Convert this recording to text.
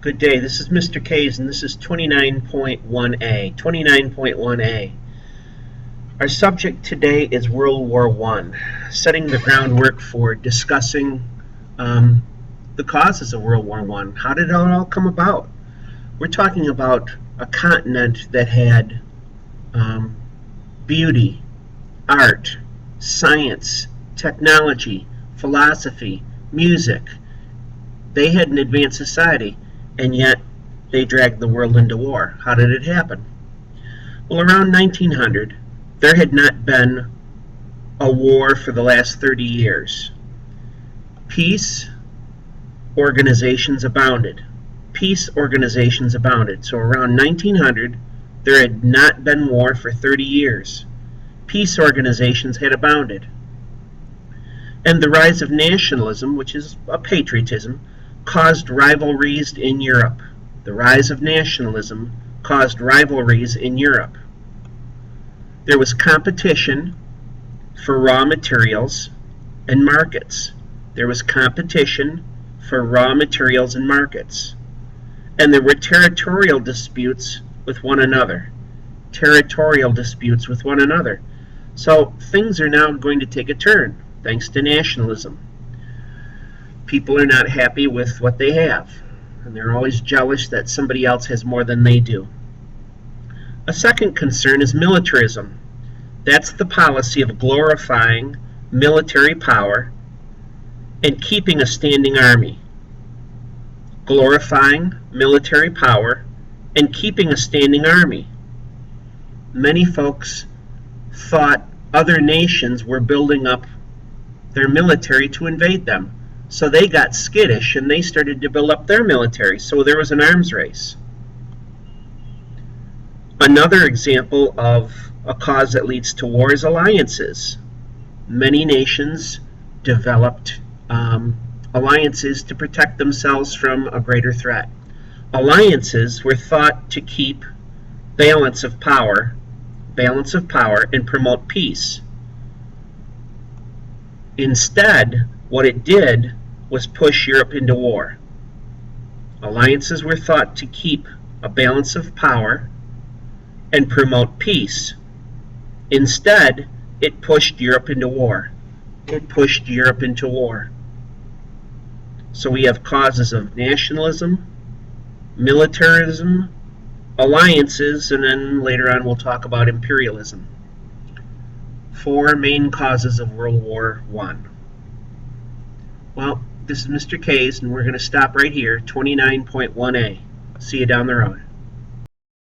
Good day, this is Mr. K's and this is 29.1a. 29.1a. Our subject today is World War I, setting the groundwork for discussing the causes of World War I. How did it all come about? We're talking about a continent that had beauty, art, science, technology, philosophy, music. They had an advanced society, and yet they dragged the world into war. How did it happen? Well, around 1900, there had not been a war for the last 30 years. Peace organizations abounded. Peace organizations abounded. So around 1900, there had not been war for 30 years. Peace organizations had abounded. And the rise of nationalism, which is a patriotism, caused rivalries in Europe. The rise of nationalism caused rivalries in Europe. There was competition for raw materials and markets. There was competition for raw materials and markets. And there were territorial disputes with one another. Territorial disputes with one another. So things are now going to take a turn, thanks to nationalism. People are not happy with what they have, and they're always jealous that somebody else has more than they do. A second concern is militarism. That's the policy of glorifying military power and keeping a standing army. Glorifying military power and keeping a standing army. Many folks thought other nations were building up their military to invade them. So they got skittish and they started to build up their military. So there was an arms race. Another example of a cause that leads to war is alliances. Many nations developed alliances to protect themselves from a greater threat. Alliances were thought to keep balance of power and promote peace. Instead, what it did was push Europe into war. Alliances were thought to keep a balance of power and promote peace. Instead, it pushed Europe into war. It pushed Europe into war. So we have causes of nationalism, militarism, alliances, and then later on we'll talk about imperialism. Four main causes of World War I. Well, this is Mr. K's, and we're going to stop right here, 29.1a. See you down the road.